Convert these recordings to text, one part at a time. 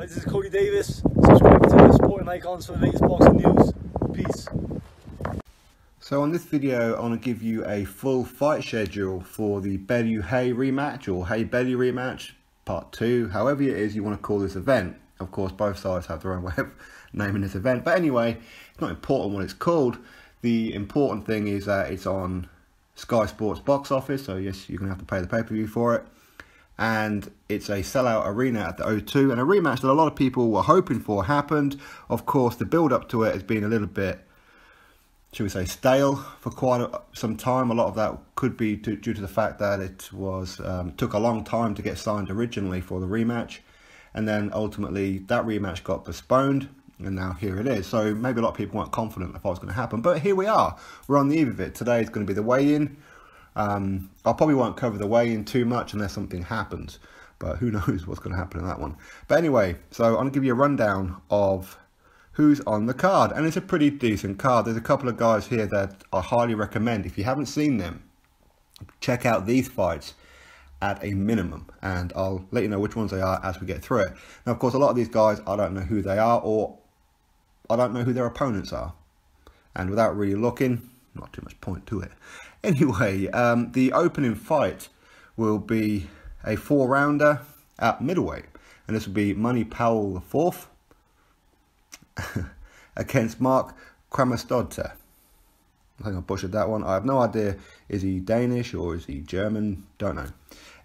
This is Cody Davis. Subscribe to Sporting Icons for the latest boxing news. Peace. So on this video, I want to give you a full fight schedule for the Bellew Haye rematch, or Haye Bellew rematch, part 2, however it is you want to call this event. Of course, both sides have their own way of naming this event, but anyway, it's not important what it's called. The important thing is that it's on Sky Sports box office, so yes, you're going to have to pay the pay-per-view for it. And it's a sellout arena at the O2, and a rematch that a lot of people were hoping for happened. Of course, the build-up to it has been a little bit, should we say, stale for quite some time. A lot of that could be due to the fact that it was took a long time to get signed originally for the rematch, and then ultimately that rematch got postponed, and now here it is. So maybe a lot of people weren't confident if it was going to happen, but here we are. We're on the eve of it. Today is going to be the weigh-in. I probably won't cover the weigh-in too much unless something happens, but who knows what's going to happen in that one. But anyway, so I'm going to give you a rundown of who's on the card, and it's a pretty decent card. There's a couple of guys here that I highly recommend. If you haven't seen them, check out these fights at a minimum, and I'll let you know which ones they are as we get through it. Now, of course, a lot of these guys, I don't know who they are, or I don't know who their opponents are, and without really looking, not too much point to it. Anyway, the opening fight will be a 4-rounder at middleweight, and this will be Money Powell IV against Mark Kramastotter. I think I butchered that one. I have no idea. Is he Danish or is he German? Don't know.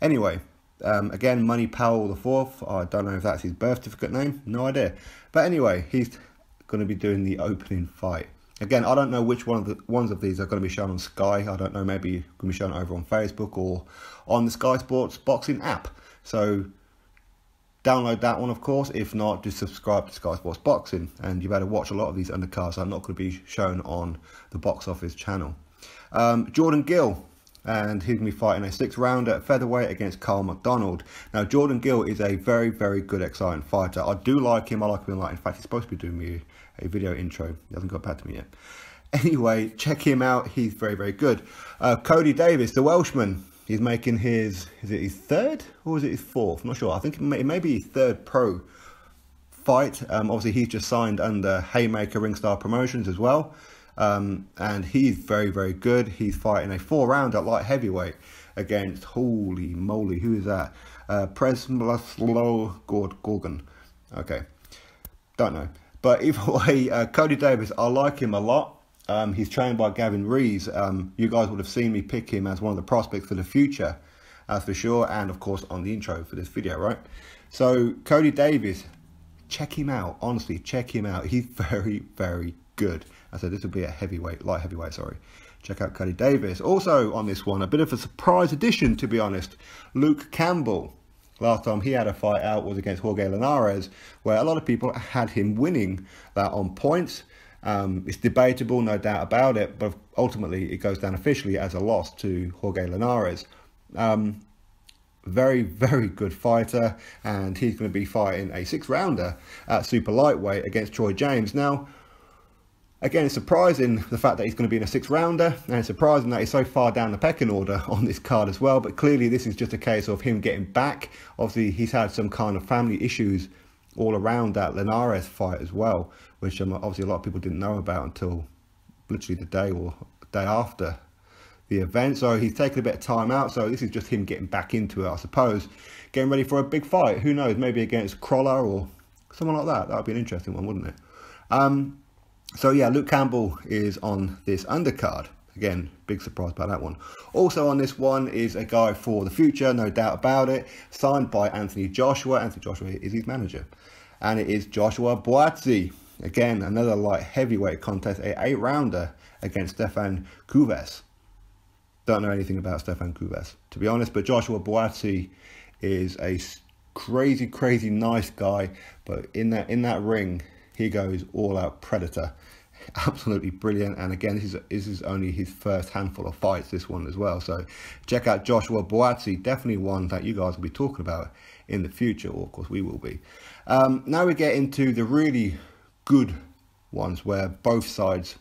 Anyway, again, Money Powell IV. I don't know if that's his birth certificate name. No idea. But anyway, he's going to be doing the opening fight. Again, I don't know which ones of these are going to be shown on Sky. I don't know, maybe going to be shown over on Facebook or on the Sky Sports boxing app. So download that one, of course. If not, just subscribe to Sky Sports Boxing, and you better watch a lot of these undercards that are not going to be shown on the box office channel. Jordan Gill, and he's going to be fighting a 6-rounder at featherweight against Carl McDonald. Now, Jordan Gill is a very, very good, exciting fighter. I do like him. I like him a lot. In fact, he's supposed to be doing me a video intro. He hasn't got back to me yet. Anyway, check him out. He's very, very good. Cody Davis, the Welshman, he's making his, is it his 3rd or is it his 4th? I'm not sure. I think it may be his 3rd pro fight. Obviously, he's just signed under Haymaker Ringstar Promotions as well. And he's very, very good. He's fighting a 4-rounder at light heavyweight against, holy moly, who is that? Presmlaslow Gorgon. Okay, don't know. But either way, Cody Davis, I like him a lot. He's trained by Gavin Rees. You guys would have seen me pick him as one of the prospects for the future, as for sure. And of course, on the intro for this video, right? So Cody Davis, check him out. Honestly, check him out. He's very, very good. I said this will be a heavyweight, light heavyweight, sorry. Check out Cody Davis. Also on this one, a bit of a surprise addition, to be honest, Luke Campbell. Last time he had a fight out was against Jorge Linares, where a lot of people had him winning that on points. It's debatable, no doubt about it, but ultimately it goes down officially as a loss to Jorge Linares. Very, very good fighter, and he's going to be fighting a 6-rounder at super lightweight against Troy James. Now, again, it's surprising the fact that he's going to be in a 6-rounder, and it's surprising that he's so far down the pecking order on this card as well. But clearly this is just a case of him getting back. Obviously, he's had some kind of family issues all around that Linares fight as well, which obviously a lot of people didn't know about until literally the day or day after the event. So he's taken a bit of time out. So this is just him getting back into it, I suppose. Getting ready for a big fight. Who knows? Maybe against Crawler or someone like that. That would be an interesting one, wouldn't it? So yeah, Luke Campbell is on this undercard. Again, big surprise about that one. Also on this one is a guy for the future, no doubt about it. Signed by Anthony Joshua. Anthony Joshua is his manager. And it is Joshua Buatsi. Again, another light heavyweight contest, a 8-rounder against Stefan Cuves. Don't know anything about Stefan Cuves, to be honest, but Joshua Buatsi is a crazy, crazy nice guy. But in that ring, he goes all out predator. Absolutely brilliant. And again, this is only his first handful of fights, this one as well. So check out Joshua Buatsi. Definitely one that you guys will be talking about in the future, or of course we will be. Now we get into the really good ones where both sides,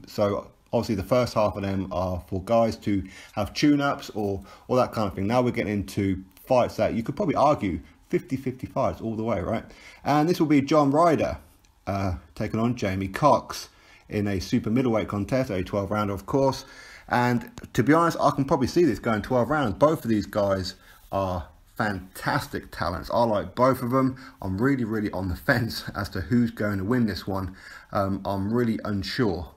so obviously the first half of them are for guys to have tune-ups or that kind of thing. Now we're getting into fights that you could probably argue 50-50 fights all the way, right? And this will be John Ryder taking on Jamie Cox in a super middleweight contest, a 12 rounder, of course. And to be honest, I can probably see this going 12 rounds. Both of these guys are fantastic talents. I like both of them. I'm really, really on the fence as to who's going to win this one. I'm really unsure,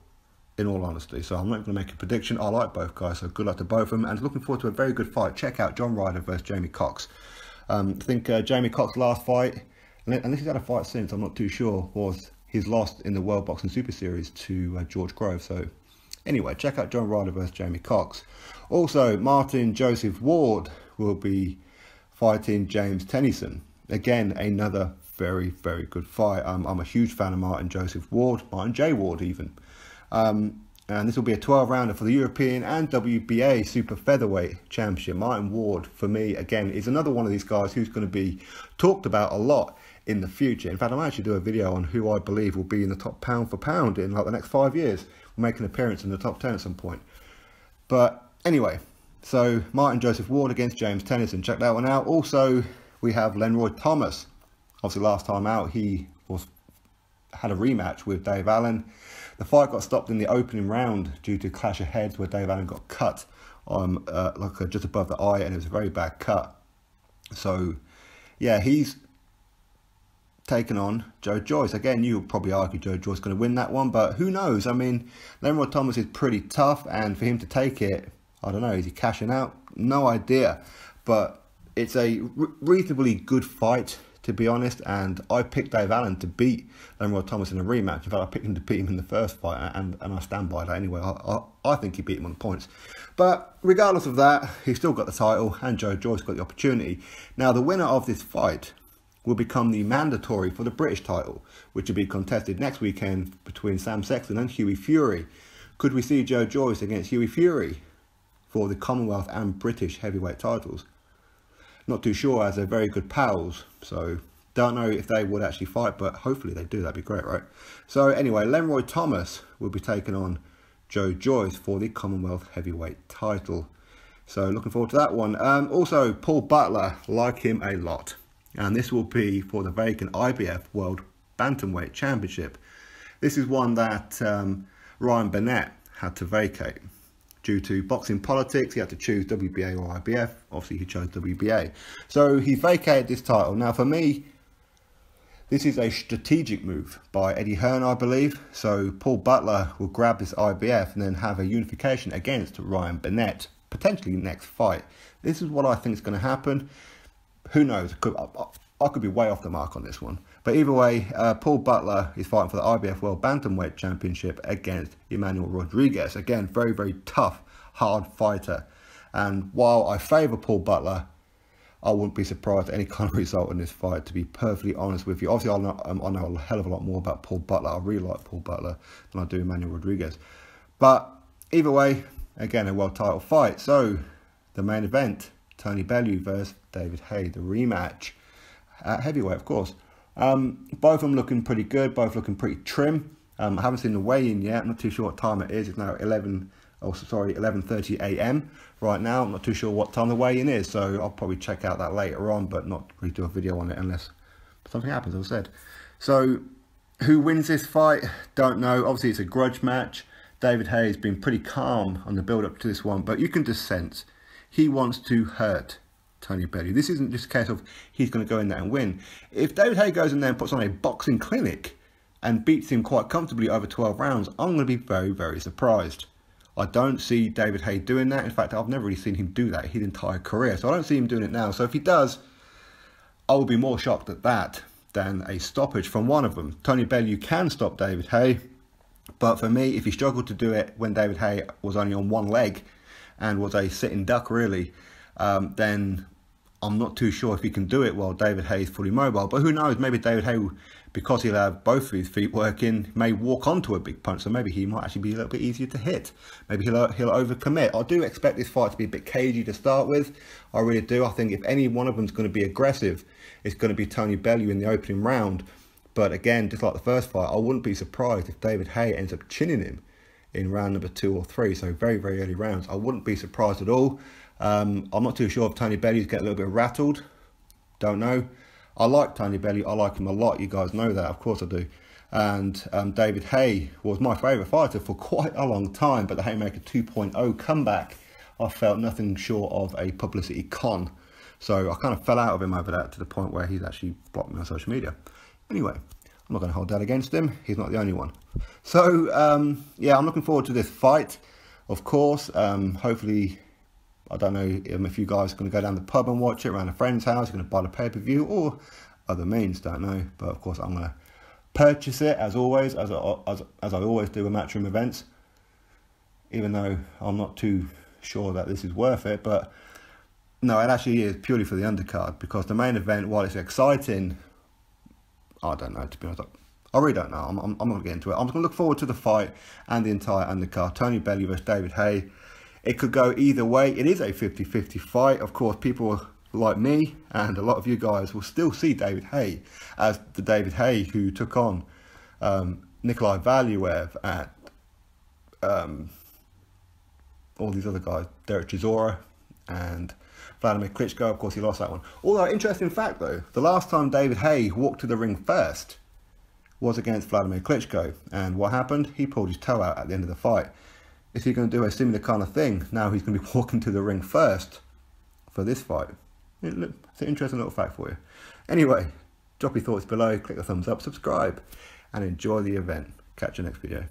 in all honesty. So I'm not going to make a prediction. I like both guys, so good luck to both of them. And looking forward to a very good fight. Check out John Ryder versus Jamie Cox. I think Jamie Cox's last fight, unless he's had a fight since, I'm not too sure, was his loss in the World Boxing Super Series to George Grove. So anyway, check out John Ryder versus Jamie Cox. Also, Martin Joseph Ward will be fighting James Tennyson. Again, another very, very good fight. I'm a huge fan of Martin Joseph Ward, Martin J. Ward even. And this will be a 12 rounder for the European and WBA Super Featherweight Championship. Martin Ward, for me, again, is another one of these guys who's going to be talked about a lot in the future. In fact, I might actually do a video on who I believe will be in the top pound for pound in like the next 5 years. Will make an appearance in the top 10 at some point. But anyway, so Martin Joseph Ward against James Tennyson. Check that one out. Also, we have Lenroy Thomas. Obviously, last time out, he had a rematch with Dave Allen. The fight got stopped in the opening round due to clash of heads where Dave Allen got cut just above the eye, and it was a very bad cut. So, yeah, he's taken on Joe Joyce. Again, you'll probably argue Joe Joyce is going to win that one, but who knows? I mean, Lenroy Thomas is pretty tough, and for him to take it, I don't know, is he cashing out? No idea. But it's a reasonably good fight, to be honest, and I picked Dave Allen to beat Lenroy Thomas in a rematch. In fact, I picked him to beat him in the first fight, and I stand by that anyway. I think he beat him on points. But regardless of that, he's still got the title, and Joe Joyce got the opportunity. Now, the winner of this fight will become the mandatory for the British title, which will be contested next weekend between Sam Sexton and Hughie Fury. Could we see Joe Joyce against Hughie Fury for the Commonwealth and British heavyweight titles? Not too sure, as they're very good pals, so don't know if they would actually fight, but hopefully they do. That'd be great, right? So anyway, Lenroy Thomas will be taking on Joe Joyce for the Commonwealth heavyweight title. So looking forward to that one. Also, Paul Butler, like him a lot. And this will be for the vacant IBF World Bantamweight Championship. This is one that Ryan Burnett had to vacate. Due to boxing politics, he had to choose WBA or IBF. Obviously, he chose WBA. So he vacated this title. Now, for me, this is a strategic move by Eddie Hearn, I believe. So Paul Butler will grab this IBF and then have a unification against Ryan Burnett, potentially next fight. This is what I think is going to happen. Who knows? I could be way off the mark on this one. But either way, Paul Butler is fighting for the IBF World Bantamweight Championship against Emmanuel Rodriguez. Again, very, very tough, hard fighter. And while I favour Paul Butler, I wouldn't be surprised at any kind of result in this fight, to be perfectly honest with you. Obviously, I know a hell of a lot more about Paul Butler. I really like Paul Butler than I do Emmanuel Rodriguez. But either way, again, a world title fight. So, the main event, Tony Bellew versus David Haye, the rematch at heavyweight, of course. Both of them looking pretty good, both looking pretty trim. I haven't seen the weigh-in yet. I'm not too sure what time it is. It's now 11:30 a.m. right now. I'm not too sure what time the weigh-in is, so I'll probably check out that later on, but not really do a video on it unless something happens, as I said. So, who wins this fight? Don't know. Obviously, it's a grudge match. David Haye has been pretty calm on the build-up to this one, but you can just sense he wants to hurt Tony Bellew. This isn't just a case of he's going to go in there and win. If David Haye goes in there and puts on a boxing clinic and beats him quite comfortably over 12 rounds, I'm going to be very, very surprised. I don't see David Haye doing that. In fact, I've never really seen him do that his entire career, so I don't see him doing it now. So if he does, I will be more shocked at that than a stoppage from one of them. Tony Bellew can stop David Haye, but for me, if he struggled to do it when David Haye was only on one leg and was a sitting duck really, then I'm not too sure if he can do it while David Haye is fully mobile. But who knows, maybe David Haye, because he'll have both of his feet working, may walk onto a big punch, so maybe he might actually be a little bit easier to hit. Maybe he'll overcommit. I do expect this fight to be a bit cagey to start with. I really do. I think if any one of them is going to be aggressive, it's going to be Tony Bellew in the opening round. But again, just like the first fight, I wouldn't be surprised if David Haye ends up chinning him in round number 2 or 3, so very, very early rounds. I wouldn't be surprised at all. I'm not too sure if Tony Bellew's getting a little bit rattled. Don't know. I like Tony Bellew. I like him a lot. You guys know that. Of course I do. And David Haye was my favourite fighter for quite a long time, but the Haymaker 2.0 comeback, I felt nothing short of a publicity con. So I kind of fell out of him over that, to the point where he's actually blocked me on social media. Anyway, I'm not going to hold that against him. He's not the only one. So, yeah, I'm looking forward to this fight, of course. Hopefully, I don't know if you guys are going to go down the pub and watch it around a friend's house, you're going to buy the pay-per-view, or other means, don't know. But of course, I'm going to purchase it, as always, as I always do with Matchroom events, even though I'm not too sure that this is worth it. But no, it actually is purely for the undercard, because the main event, while it's exciting, I don't know, to be honest. I really don't know. I'm not going to get into it. I'm just going to look forward to the fight and the entire undercard. Tony Bellew versus David Haye. It could go either way. It is a 50-50 fight. Of course, people like me and a lot of you guys will still see David Haye as the David Haye who took on Nikolai Valuev at all these other guys, Derek Chisora and Vladimir Klitschko. Of course, he lost that one. Although, interesting fact though, the last time David Haye walked to the ring first was against Vladimir Klitschko, and what happened? He pulled his toe out at the end of the fight. Is he going to do a similar kind of thing? Now he's going to be walking to the ring first for this fight. It's an interesting little fact for you. Anyway, drop your thoughts below, click the thumbs up, subscribe, and enjoy the event. Catch you next video.